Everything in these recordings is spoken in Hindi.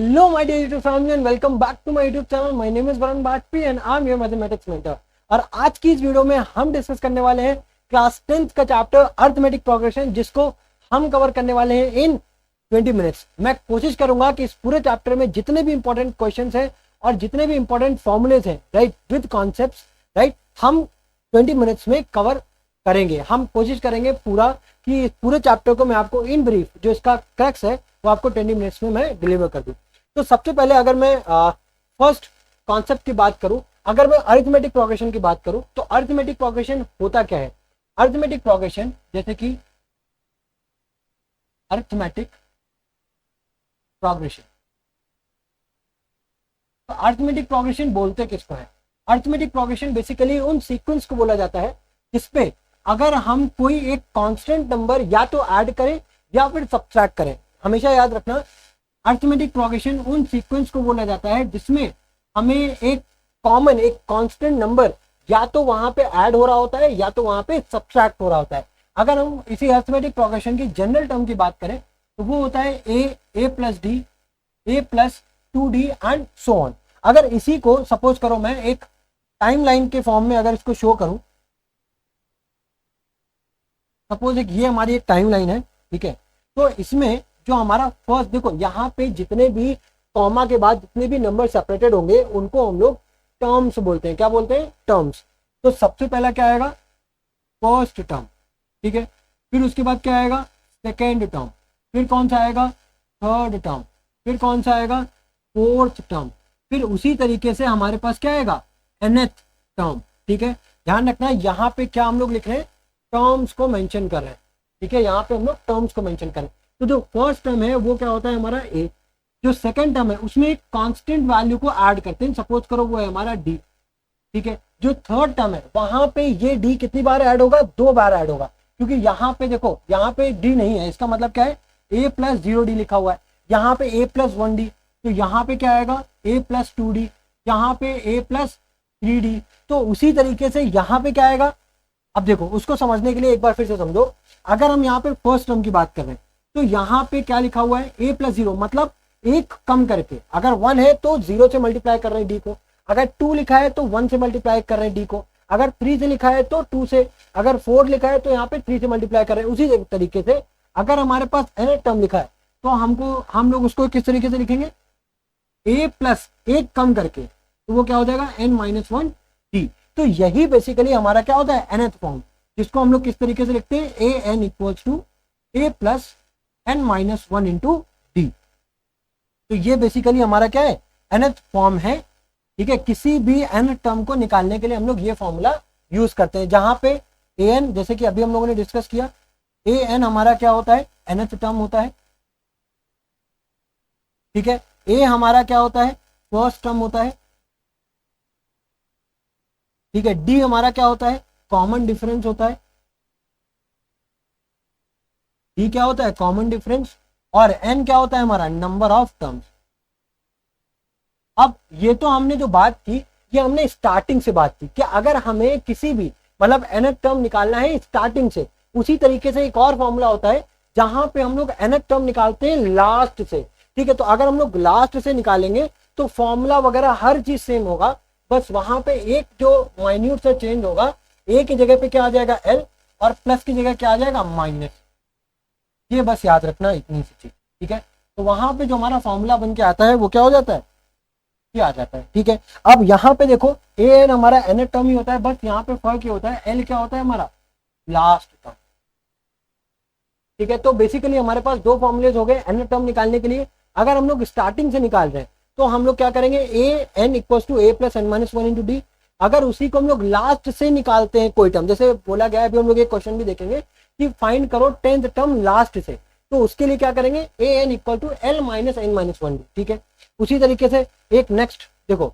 Hello, my dear YouTube family, and welcome back to my YouTube channel. My name is Varun Bajpayee and I'm your mathematics mentor. और आज की इस वीडियो में हम डिस्कस करने वाले हैं क्लास 10th का चैप्टर अर्थमेटिक प्रोग्रेशन, जिसको हम कवर करने वाले हैं इन 20 मिनट्स। मैं कोशिश करूंगा कि इस पूरे चैप्टर में जितने भी इंपॉर्टेंट क्वेश्चंस हैं और जितने भी इंपॉर्टेंट फॉर्मूलेज हैं, राइट, विद कॉन्सेप्ट्स, राइट, हम 20 मिनट्स में कवर करेंगे। हम कोशिश करेंगे पूरा कि इस पूरे चैप्टर को मैं आपको इन ब्रीफ, जो इसका क्रक्स है, वो आपको 20 मिनट्स में मैं डिलीवर कर दूं। तो सबसे पहले अगर मैं फर्स्ट कॉन्सेप्ट की बात करूं, अगर मैं अरिथमेटिक प्रोग्रेशन की बात करूं, तो अरिथमेटिक प्रोग्रेशन होता क्या है? अरिथमेटिक प्रोग्रेशन, जैसे कि अरिथमेटिक प्रोग्रेशन, तो अरिथमेटिक प्रोग्रेशन बोलते किसको है? अरिथमेटिक प्रोग्रेशन बेसिकली उन सीक्वेंस को बोला जाता है जिसपे अगर हम कोई एक कांस्टेंट नंबर या तो ऐड करें या फिर सब्ट्रैक्ट करें। हमेशा याद रखना, अरिथमेटिक प्रोग्रेशन उन सीक्वेंस को बोला जाता है जिसमें हमें एक कॉमन, एक कांस्टेंट नंबर या तो वहां पे ऐड हो रहा होता है या तो वहां पे सब्ट्रैक्ट हो रहा होता है। अगर हम इसी अरिथमेटिक प्रोग्रेशन की जनरल टर्म की बात करें तो वो होता है a plus d, a plus 2d and so on. अगर इसी को सपोज करो मैं एक टाइमलाइन के फॉर्म में अगर इसको शो करूं, सपोज एक ये हमारी एक टाइमलाइन है, ठीक है, तो इसमें जो हमारा फर्स्ट, देखो यहाँ पे जितने भी कॉमा के बाद जितने भी नंबर सेपरेटेड होंगे उनको हम लोग टर्म्स बोलते हैं। क्या बोलते हैं? टर्म्स। तो सबसे पहला क्या आएगा? फर्स्ट टर्म, ठीक है, फिर उसके बाद क्या आएगा? सेकेंड टर्म, फिर कौन सा आएगा? थर्ड टर्म, फिर कौन सा आएगा? फोर्थ टर्म, फिर उसी तरीके से हमारे पास क्या आएगा? nth term. ठीक है, ध्यान रखना यहाँ पे क्या हम लोग लिख रहे हैं? टर्म्स को मेंशन कर रहे हैं। ठीक है, यहाँ पे हम लोग टर्म्स को मेंशन कर रहे हैं। तो जो फर्स्ट टर्म है वो क्या होता है? हमारा ए। जो सेकंड टर्म है उसमें एक कांस्टेंट वैल्यू को ऐड करते हैं, सपोज करो वो है हमारा डी। ठीक है, जो थर्ड टर्म है वहां पे ये डी कितनी बार ऐड होगा? 2 बार ऐड होगा, क्योंकि यहाँ पे देखो, यहाँ पे डी नहीं है, इसका मतलब क्या है? ए प्लस 0d लिखा हुआ है। यहाँ पे ए प्लस 1d, तो यहाँ पे क्या आएगा? ए प्लस 2d, यहाँ पे ए प्लस 3d। तो उसी तरीके से यहाँ पे क्या आएगा? अब देखो, उसको समझने के लिए एक बार फिर से समझो। अगर हम यहाँ पे फर्स्ट टर्म की बात कर रहे हैं तो यहाँ पे क्या लिखा हुआ है? ए प्लस 0, मतलब एक कम करके। अगर 1 है तो 0 से मल्टीप्लाई कर रहे हैं डी को, अगर 2 लिखा है तो 1 से मल्टीप्लाई कर रहे हैं डी को, अगर 3 से लिखा है तो 2 से, अगर 4 लिखा है तो यहाँ पे 3 से मल्टीप्लाई कर रहे हैं। उसी तरीके से अगर हमारे पास nth टर्म लिखा है तो हम लोग उसको किस तरीके से लिखेंगे? ए प्लस एक कम करके, तो वो क्या हो जाएगा? n-1d। तो यही बेसिकली हमारा क्या होता है? nth फॉर्म, जिसको हम लोग किस तरीके से लिखते हैं? A n equals to a plus n-1 into d. तो ये बेसिकली हमारा क्या है? nth फॉर्म है। ठीक है, किसी भी n टर्म को निकालने के लिए हम लोग ये फॉर्मूला यूज करते हैं, जहां पे an, जैसे कि अभी हम लोगों ने डिस्कस किया, an हमारा क्या होता है? nth टर्म होता है। ठीक है, a हमारा क्या होता है? फर्स्ट टर्म होता है। ठीक है, डी हमारा क्या होता है? कॉमन डिफरेंस होता है। डी क्या होता है? Common difference. और एन क्या होता है? हमारा नंबर ऑफ टर्म्स। अब ये तो हमने जो बात की, ये हमने स्टार्टिंग से बात की कि अगर हमें किसी भी, मतलब nth टर्म निकालना है स्टार्टिंग से, उसी तरीके से एक और फॉर्मूला होता है जहां पे हम लोग nth टर्म निकालते हैं लास्ट से। ठीक है, तो अगर हम लोग लास्ट से निकालेंगे तो फॉर्मूला वगैरह हर चीज सेम होगा, बस वहां पे एक जो माइन्यूट से चेंज होगा, ए की जगह पे क्या आ जाएगा? एल, और प्लस की जगह क्या आ जाएगा? माइनस। ये बस याद रखना, इतनी सी चीज। ठीक है, तो वहां पे जो हमारा फॉर्मूला बन के आता है वो क्या हो जाता है? ये आ जाता है। ठीक है, अब यहाँ पे देखो ए एन हमारा nth टर्म ही होता है, बस यहाँ पे फर्क ये होता है, एल क्या होता है? हमारा लास्ट टर्म। ठीक है, तो बेसिकली हमारे पास दो फॉर्मूलेज हो गए nth टर्म निकालने के लिए। अगर हम लोग स्टार्टिंग से निकाल रहे हैं तो हम लोग क्या करेंगे? A n equals to a plus n-1 into d. अगर उसी को हम लोग लास्ट से निकालते हैं कोई टर्म, जैसे बोला गया है, अभी हम लोग एक क्वेश्चन भी देखेंगे कि फाइंड करो 10th टर्म लास्ट से, तो उसके लिए क्या करेंगे? A n equal to l minus n-1 d. ठीक है, उसी तरीके से एक नेक्स्ट देखो,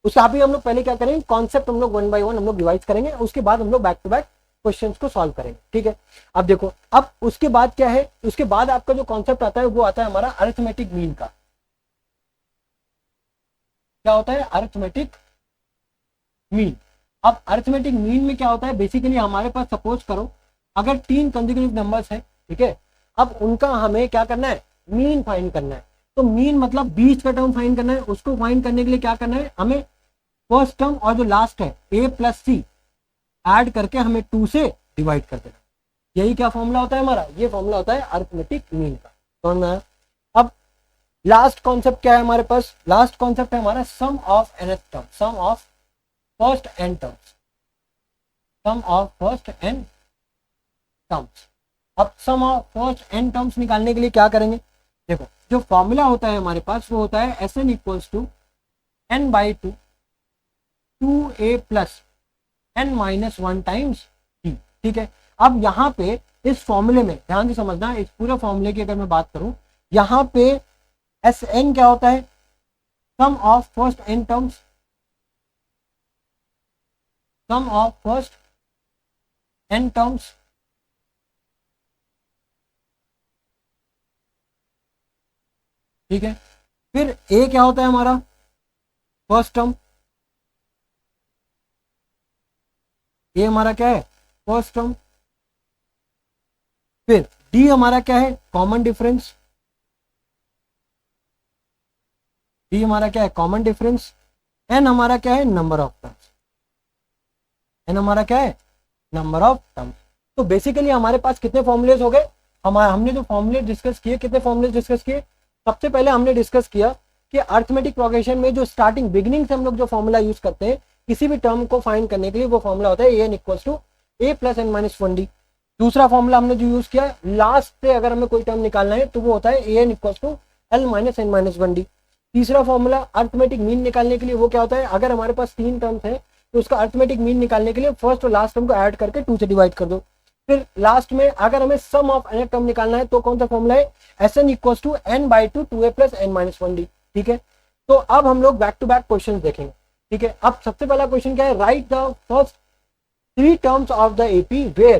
उसका अभी हम लोग पहले क्या करेंगे? कॉन्सेप्ट हम लोग 1 बाय 1 हम लोग रिवाइज करेंगे, उसके बाद हम लोग बैक टू बैक क्वेश्चंस को सॉल्व करेंगे। ठीक है, अब देखो, अब उसके बाद क्या है? उसके बाद आपका जो कॉन्सेप्ट आता है वो आता है हमारा अरिथमेटिक मीन का। क्या होता है? Arithmetic mean. अब अरिथमेटिक मीन में क्या होता है? बेसिकली हमारे पास सपोज करो अगर 3 कंसेक्यूटिव नंबर्स हैं, ठीक है, अब उनका हमें क्या करना है? मीन फाइंड करना है। तो मीन मतलब बीच का टर्म फाइंड करना है, उसको फाइंड करने के लिए क्या करना है, हमें फर्स्ट टर्म और जो लास्ट है a प्लस सी ऐड करके हमें 2 से डिवाइड कर देना। यही क्या फॉर्मूला होता है हमारा, ये फॉर्मूला होता है अरिथमेटिक मीन का। समझ में आया? अब लास्ट कॉन्सेप्ट क्या है हमारे पास, लास्ट कॉन्सेप्ट है हमारा sum of nth term, sum of first n terms, sum of first n terms. अब sum of first n terms निकालने के लिए क्या करेंगे, देखो जो फॉर्मूला होता है हमारे पास वो होता है Sn equals to n by 2 2a plus n minus 1 times t। ठीक है, अब यहाँ पे इस फॉर्मूले में ध्यान से समझना, इस पूरे फॉर्मूले की अगर मैं बात करूं, यहाँ पे Sn क्या होता है, sum of first n terms, sum of first n terms, ठीक है। फिर a क्या होता है हमारा, फर्स्ट टर्म, a हमारा क्या है, फर्स्ट टर्म। फिर d हमारा क्या है, कॉमन डिफरेंस, d हमारा क्या है, कॉमन डिफरेंस। n हमारा क्या है, नंबर ऑफ टर्म्स, n हमारा क्या है, नंबर ऑफ टर्म्स। तो बेसिकली हमारे पास कितने फॉर्मूलेज हो गए, हमने जो फॉर्मूले डिस्कस किए, कितने फॉर्मूले डिस्कस किए, सबसे पहले हमने डिस्कस किया कि अरिथमेटिक प्रोग्रेशन में जो स्टार्टिंग बिगिनिंग से हम लोग जो फॉर्मूला यूज करते हैं किसी भी टर्म को फाइंड करने के लिए, वो फॉर्मूला होता है an equals to a plus n minus 1d। दूसरा फॉर्मूला हमने जो यूज किया लास्ट से अगर हमें कोई टर्म निकालना है तो वो होता है an equals to l minus n minus 1d। तीसरा फॉर्मूला अरिथमेटिक मीन निकालने के लिए वो क्या होता है, अगर हमारे पास 3 टर्म्स है तो उसका अरिथमेटिक मीन निकालने के लिए फर्स्ट और लास्ट टर्म को ऐड करके 2 से डिवाइड कर दो। फिर लास्ट में अगर हमें सम ऑफ n टर्म निकालना है तो कौन सा फॉर्मूला है, Sn equals to n by 2 2a plus n minus 1d। ठीक है, तो अब हम लोग बैक टू बैक क्वेश्चन देखेंगे। ठीक है, अब सबसे पहला क्वेश्चन क्या है, write the first 3 terms of the AP where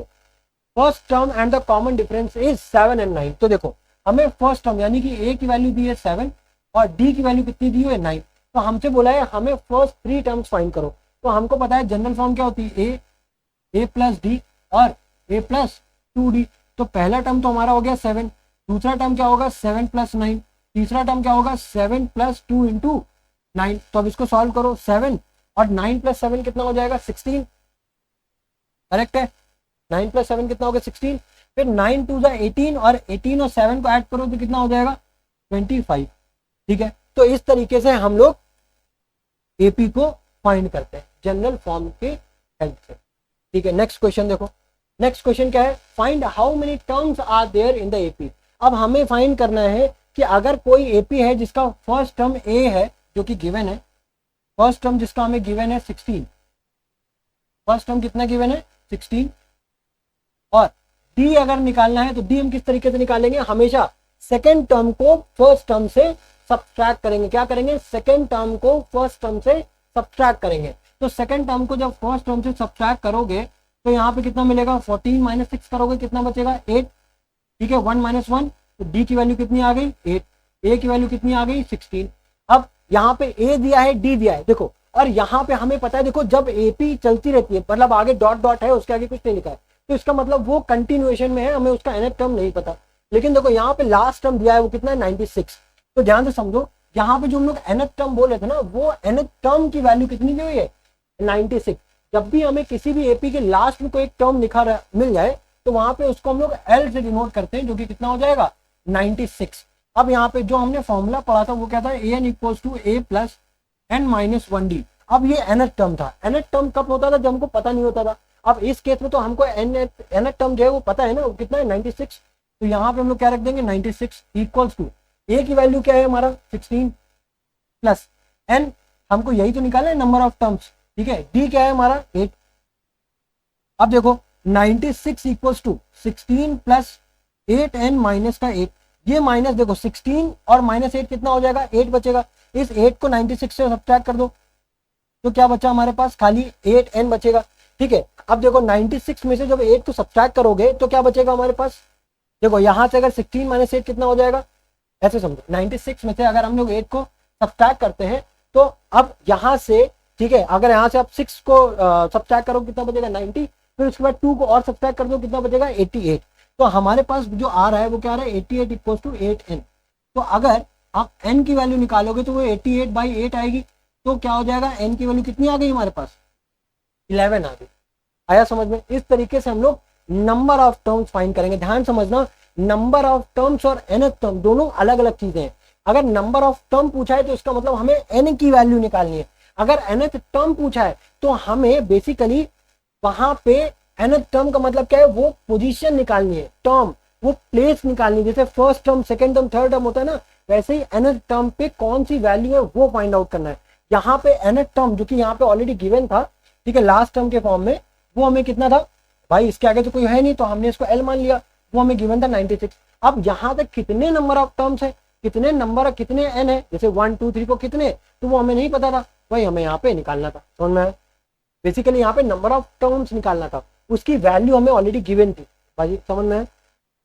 first term and the common difference is 7 and 9। तो देखो हमें फर्स्ट टर्म यानी कि a की वैल्यू दी है 7 और d की वैल्यू कितनी दी है 9, तो हमसे बोला है हमें फर्स्ट 3 टर्म्स फाइंड करो। तो हमको पता है जनरल फॉर्म क्या होती है, a प्लस डी और a प्लस 2d। तो पहला टर्म तो हमारा हो गया 7, दूसरा टर्म क्या होगा 7 प्लस 9, तीसरा टर्म क्या होगा 7 प्लस 2 इंटू 9। तो अब इसको सॉल्व करो, 7 और 9 प्लस 7 कितना हो जाएगा 16, करेक्ट है, 9 प्लस 7 कितना होगा 16। फिर 9 टू द 18 और 18 और 7 को ऐड करो तो कितना हो जाएगा 25। ठीक है, तो इस तरीके से हम लोग एपी को फाइंड करते हैं जनरल फॉर्म के हेल्प से। ठीक है, नेक्स्ट क्वेश्चन देखो, नेक्स्ट क्वेश्चन क्या है, find how many terms are there in the AP. अब हमें फाइंड करना है कि अगर कोई एपी है जिसका फर्स्ट टर्म a है जो कि गिवन है, फर्स्ट टर्म जिसका हमें गिवन है 16, फर्स्ट टर्म कितना गिवन है 16, और d अगर निकालना है तो d हम किस तरीके से निकालेंगे, हमेशा सेकेंड टर्म को फर्स्ट टर्म से सब्ट्रैक्ट करेंगे। क्या करेंगे, सेकेंड टर्म को फर्स्ट टर्म से सब्ट्रैक्ट करेंगे। तो सेकेंड टर्म को जब फर्स्ट टर्म से सब्ट्रैक्ट करोगे तो यहाँ पे कितना मिलेगा, 14 माइनस 6 करोगे कितना बचेगा 8। ठीक है, 1 माइनस 1, तो d की वैल्यू कितनी आ गई 8, a की वैल्यू कितनी आ गई 16। अब यहाँ पे a दिया है d दिया है देखो, और यहाँ पे हमें पता है देखो जब एपी चलती रहती है मतलब आगे डॉट डॉट है उसके आगे कुछ नहीं लिखा है तो इसका मतलब वो कंटिन्यूएशन में है, हमें उसका nth टर्म नहीं पता। लेकिन देखो यहाँ पे लास्ट टर्म दिया है वो कितना है 96। तो ध्यान से समझो यहाँ पे जो हम लोग nth टर्म बोल रहे थे ना वो nth टर्म की वैल्यू कितनी दी हुई है 96। जब भी हमें किसी भी एपी के लास्ट में कोई एक टर्म लिखा मिल जाए तो वहां पे उसको हम लोग एल से डिनोट करते हैं जो कि कितना हो जाएगा 96। अब यहाँ पे जो हमने फॉर्मूला पढ़ा था वो क्या था, an equals to a plus n minus 1d। अब ये nth टर्म था, nth टर्म कब होता था जब हमको पता नहीं होता था। अब इस केस में तो हमको nth टर्म जो है वो पता है ना, वो कितना है 96। तो यहाँ पे हम लोग क्या रख देंगे 96 इक्वल्स टू a की वैल्यू क्या है हमारा 16 प्लस n, हमको यही तो निकालना है नंबर ऑफ टर्म्स। ठीक है, d क्या है हमारा 8। अब देखो 96 equals to 16 plus 8n minus का 8, ये माइनस देखो 16 और माइनस 8 कितना हो जाएगा 8 बचेगा। इस 8 को 96 से सब्ट्रैक्ट कर दो तो क्या बचा हमारे पास, खाली 8n बचेगा। ठीक है, अब देखो 96 में से जब 8 को सब्ट्रैक्ट करोगे तो क्या बचेगा हमारे पास, देखो यहाँ से अगर 16 माइनस 8 कितना हो जाएगा, ऐसे समझो 96 में से अगर हम लोग 8 को सब्ट्रैक्ट करते हैं तो अब यहाँ से, ठीक है, अगर यहाँ से आप 6 को सब्ट्रैक्ट करो कितना बचेगा 90, फिर उसके बाद 2 को और सब्ट्रैक्ट कर दो कितना बचेगा 88। तो हमारे पास जो आ रहा है वो क्या आ रहा है 88 इक्वल्स टू 8n। तो अगर आप n की वैल्यू निकालोगे तो वो 88/8 आएगी। तो क्या हो जाएगा, n की वैल्यू कितनी आ गई हमारे पास, 11 आ गई। आया समझ में? इस तरीके से हम लोग नंबर ऑफ टर्म्स फाइंड करेंगे। ध्यान समझना, नंबर ऑफ टर्म्स और nth टर्म दोनों अलग अलग चीजें हैं। अगर नंबर ऑफ टर्म पूछा है तो इसका मतलब हमें n की वैल्यू निकालनी है। अगर nth टर्म पूछा है तो हमें बेसिकली वहां पे nth टर्म का मतलब क्या है, वो पोजीशन निकालनी है, टर्म वो प्लेस निकालनी है। जैसे first term, second term, third term होता है ना, वैसे ही nth टर्म पे कौन सी वैल्यू है वो फाइंड आउट करना है। यहाँ पे nth टर्म जो कि यहाँ पे ऑलरेडी गिवन था, ठीक है, लास्ट टर्म के फॉर्म में, वो हमें कितना था भाई, इसके आगे तो कोई है नहीं तो हमने इसको एल मान लिया, वो हमें गिवन था 96। अब यहाँ तक कितने नंबर ऑफ टर्म्स है, कितने नंबर, कितने एन है, जैसे 1 2 3 4 कितने, तो वो हमें नहीं पता था, वही हमें यहाँ पे निकालना था। समझ में? बेसिकली यहाँ पे नंबर ऑफ टर्म्स निकालना था, उसकी वैल्यू हमें ऑलरेडी गिवन थी भाई। समझ में?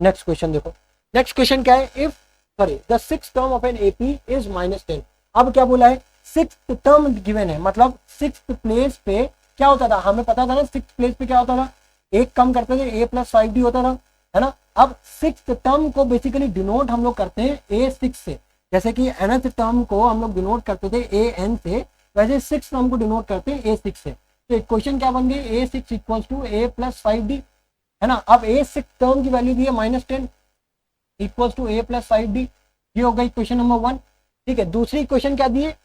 नेक्स्ट क्वेश्चन देखो, नेक्स्ट क्वेश्चन क्या है, if sorry the six term of an AP is -10। अब क्या बोला है, सिक्स टर्म गिवन है, मतलब सिक्स प्लेस पे क्या होता था, हमें पता था ना, सिक्स प्लेस पे क्या होता था, एक कम करते थे, a + 5d होता था, है ना। अब सिक्स टर्म को बेसिकली डिनोट हम लोग करते हैं a6 से, जैसे कि nth टर्म को हम लोग डिनोट करते थे an से, वैसे सिक्स टर्म को डिनोट करते हैं a6 से। तो इक्वेशन क्या बन गई, a6 = a + 5d, है ना। अब a6 टर्म की वैल्यू दी है -10 = a + 5d, ये हो गई क्वेश्चन नंबर 1। ठीक है, दूसरी इक्वेशन क्या दी है,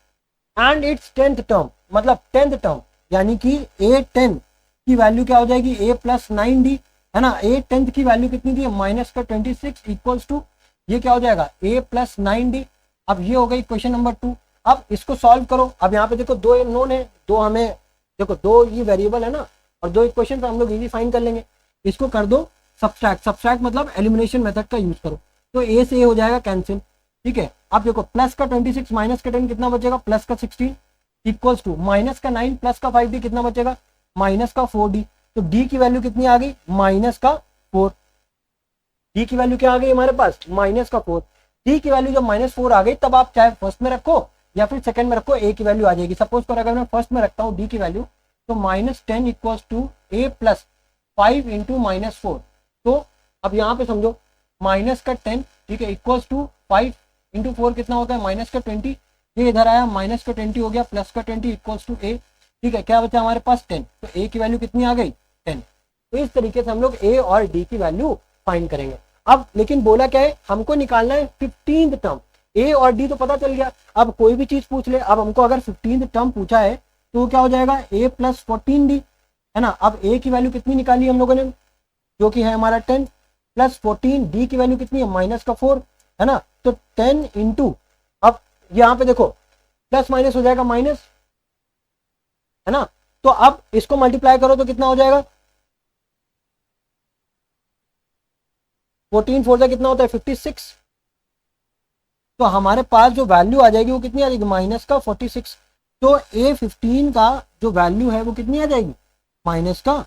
एंड इट्स 10th टर्म, मतलब 10th टर्म, यानी कि a10 की वैल्यू क्या हो जाएगी, a + 9d, है ना। a10th की वैल्यू कितनी दी है, -26 = ये क्या हो जाएगा, a + 9d। अब ये हो गई क्वेश्चन नंबर 2। अब इसको सॉल्व करो। अब यहाँ पे देखो दो नोन है, दो हमें देखो, दो ये वेरिएबल है ना, और दो इक्वेशन हम लोग इजी फाइंड कर लेंगे। इसको कर दो सब्सट्रैक्ट, सब्सट्रैक्ट मतलब एलिमिनेशन मेथड का यूज करो, तो a से a हो जाएगा कैंसिल। ठीक है, अब देखो प्लस का 26 माइनस का 10 कितना बचेगा, प्लस का 16 = माइनस का 9 प्लस का 5d कितना बचेगा, माइनस का 4d। तो d की वैल्यू कितनी आ गई, -4। d की वैल्यू क्या आ गई हमारे पास, -4। d की वैल्यू जब -4 आ गई, तब आप चाहे फर्स्ट में रखो या फिर सेकंड में रखो, a की वैल्यू आ जाएगी। सपोज कर अगर मैं फर्स्ट में रखता हूँ d की वैल्यू, तो -10 = a + 5 × -4। तो अब यहाँ पे समझो, माइनस का 10, ठीक है, = 5 × 4 कितना होता है, -20। ये इधर आया, -20 हो गया, प्लस का 20 = a। ठीक है, क्या बचा हमारे पास 10, तो a की वैल्यू कितनी आ गई, 10। तो इस तरीके से हम लोग a और d की वैल्यू फाइंड करेंगे। अब लेकिन बोला क्या है, हमको निकालना है 15th टर्म। a और d तो पता चल गया, अब कोई भी चीज पूछ ले, अब हमको अगर 15th टर्म पूछा है तो क्या हो जाएगा, a + 14d, है ना। अब a की वैल्यू कितनी निकाली हम लोगों ने, जो कि है हमारा 10 + 14, d की वैल्यू कितनी है, -4, है ना। तो 10 × अब यहाँ पे देखो प्लस माइनस हो जाएगा माइनस, है ना। तो अब इसको मल्टीप्लाई करो तो कितना हो जाएगा, 14 4 से कितना होता है, 56। तो हमारे पास जो वैल्यू आ जाएगी वो कितनी आ जाएगी, -46। तो A15 का जो वैल्यू है वो कितनी आ जाएगी, -46।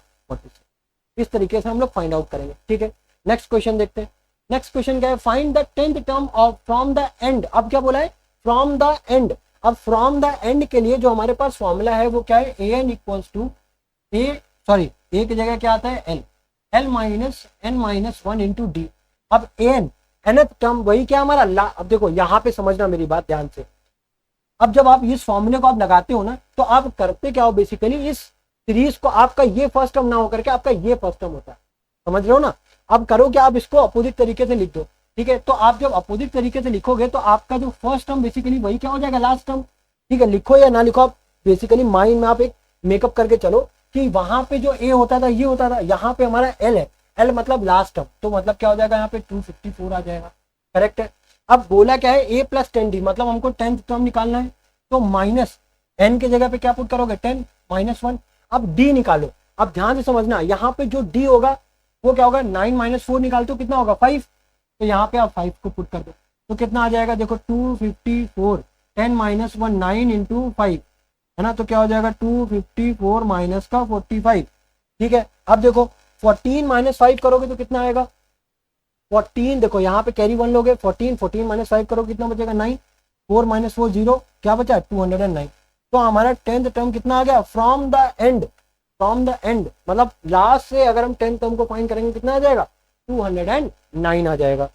इस तरीके से हम लोग फाइंड आउट करेंगे। ठीक है, नेक्स्ट क्वेश्चन देखते हैं। नेक्स्ट क्वेश्चन क्या है, find the 10th term of from the end. अब क्या बोला है, फ्रॉम द एंड। अब फ्रॉम द एंड के लिए जो हमारे पास फॉर्मूला है वो क्या है, an = a की जगह क्या आता है, l n - 1 × d। अब nth टर्म वही क्या हमारा अब देखो यहाँ पे समझना मेरी बात ध्यान से। अब जब आप इस फॉर्मूले को आप लगाते हो ना, तो आप करते क्या हो, बेसिकली इस सीरीज को आपका ये फर्स्ट टर्म ना होकर के आपका ये फर्स्ट टर्म होता है, समझ रहे हो ना। अब करो क्या, आप इसको अपोजिट तरीके से लिख दो। ठीक है, तो आप जब अपोजिट तरीके से लिखोगे तो आपका जो फर्स्ट टर्म बेसिकली वही क्या हो जाएगा, लास्ट टर्म। ठीक है, लिखो या ना लिखो, आप बेसिकली माइंड में आप एक मेकअप करके चलो कि वहां पे जो ए होता था ये होता था, यहाँ पे हमारा एल है, एल मतलब लास्ट टर्म, तो मतलब क्या हो जाएगा, यहाँ पे 254 आ जाएगा। करेक्ट है। अब बोला क्या है, a + 10d, मतलब हमको 10th टर्म निकालना है, तो माइनस n के जगह पे क्या पुट करोगे, 10 - 1। अब d निकालो। अब ध्यान से समझना, यहाँ पे जो d होगा वो क्या होगा, 9 - 4 निकालते हो कितना होगा, 5। तो यहाँ पे आप 5 को पुट कर दो, तो कितना आ जाएगा, देखो 254, 10 - 1 9 × 5, है ना। तो क्या हो जाएगा, 254 माइनस का 45। ठीक है, अब देखो 14 - 5 करोगे तो कितना आएगा, 14, देखो यहाँ पे कैरी 1 लोगे, 14 - 5 करो कितना बचेगा, 9, 4 - 4 0, क्या बचा, 209। तो हमारा 10th टर्म कितना आ गया, from the end. From the end मतलब लास्ट से अगर हम 10th टर्म को फाइंड करेंगे कितना आ जाएगा, 209 आ जाएगा।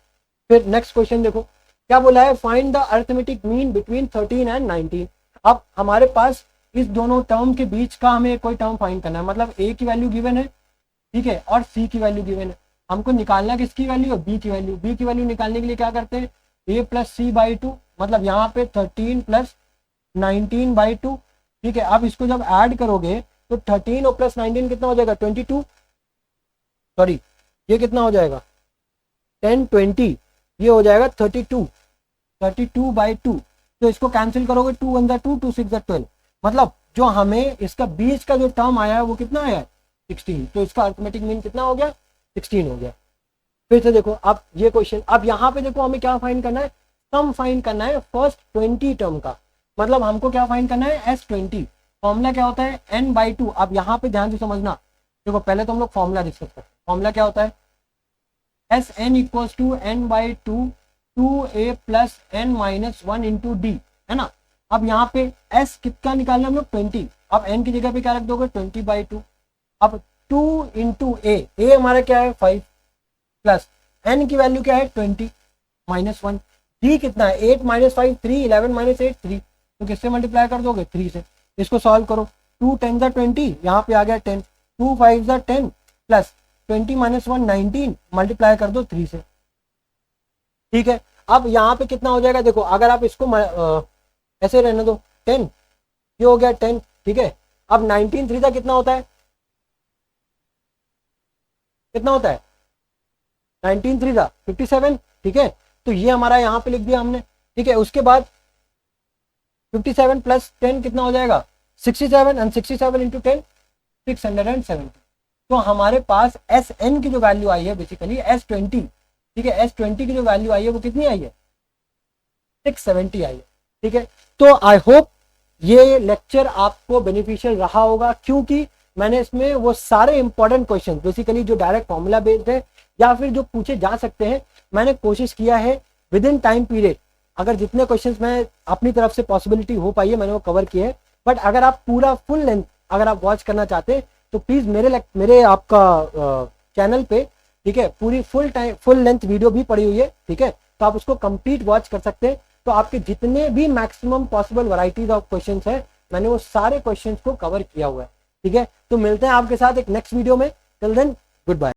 फिर नेक्स्ट क्वेश्चन देखो, क्या बोला है, find the arithmetic mean between 13 and 19। अब हमारे पास इस दोनों टर्म के बीच का हमें कोई टर्म फाइंड करना है, मतलब ए की वैल्यू गिवन है, ठीक है, और सी की वैल्यू गिवन है। हमको निकालना किसकी वैल्यू है, बी की वैल्यू। बी की वैल्यू निकालने के लिए क्या करते हैं, ए प्लस सी बाई टू, मतलब यहाँ पे 13 प्लस 19/2, ठीक है। अब इसको जब ऐड करोगे तो 13 और प्लस 19 कितना हो जाएगा, 22, सॉरी ये कितना हो जाएगा 10 20, ये हो जाएगा 32, 32/2। तो इसको कैंसिल करोगे, 2 1 2, 2 6 12, मतलब जो हमें इसका बीच का जो टर्म आया है वो कितना आया है 16। तो इसका अरिथमेटिक मीन कितना हो गया, 16 हो गया। फिर से देखो अब ये क्वेश्चन, अब यहाँ पे देखो हमें क्या फाइंड करना है, सम फाइंड करना है फर्स्ट 20 टर्म का, मतलब हमको क्या फाइंड करना है S20। फॉर्मूला क्या होता है n/2। अब यहाँ पे ध्यान से समझना, देखो पहले तो हम लोग फॉर्मूला डिस्कस करते हैं। फॉर्मूला क्या होता है, Sn equals to n/2 2a plus n minus 1 into d, है ना। अब यहाँ पे s कितना निकालना हम लोग 20, अब n की जगह पे क्या रख दोगे 20/2। अब 2 इंटू ए हमारा क्या है 5 प्लस n की वैल्यू क्या है 20 माइनस 1, डी कितना है 8 माइनस 5 3, 11 माइनस 8 3, तो किससे मल्टीप्लाई कर दोगे 3 से। इसको सॉल्व करो, 2 10 20, यहाँ पे आ गया 10, 2 5 10 प्लस 20 माइनस 1 19, मल्टीप्लाई कर दो 3 से, ठीक है। अब यहाँ पे कितना हो जाएगा, देखो अगर आप इसको ऐसे रहने दो 10, ये हो गया 10, ठीक है। अब 19 3 का कितना होता है, कितना होता है 19 3 का 57, ठीक है। तो ये हमारा यहाँ पे लिख दिया हमने, ठीक है। उसके बाद 57 प्लस 10 कितना हो जाएगा 67, एंड 67 इंटू 10 670। तो हमारे पास Sn की जो वैल्यू आई है बेसिकली S20, ठीक है, S20 की जो वैल्यू आई है वो कितनी आई है 670 आई है, ठीक है। तो आई होप ये लेक्चर आपको बेनिफिशियल रहा होगा, क्योंकि मैंने इसमें वो सारे इंपॉर्टेंट क्वेश्चन बेसिकली जो डायरेक्ट फॉर्मूला बेस्ड है या फिर जो पूछे जा सकते हैं, मैंने कोशिश किया है विद इन टाइम पीरियड, अगर जितने क्वेश्चंस मैं अपनी तरफ से पॉसिबिलिटी हो पाई है मैंने वो कवर किए हैं। बट अगर आप पूरा फुल लेंथ अगर आप वॉच करना चाहते हैं तो प्लीज़ मेरे आपका चैनल पे, ठीक है, पूरी फुल लेंथ वीडियो भी पड़ी हुई है, ठीक है, तो आप उसको कंप्लीट वॉच कर सकते हैं। तो आपके जितने भी maximum possible varieties of questions हैं मैंने वो सारे क्वेश्चंस को कवर किया हुआ है, ठीक है। तो मिलते हैं आपके साथ एक नेक्स्ट वीडियो में, टिल देन गुड बाय।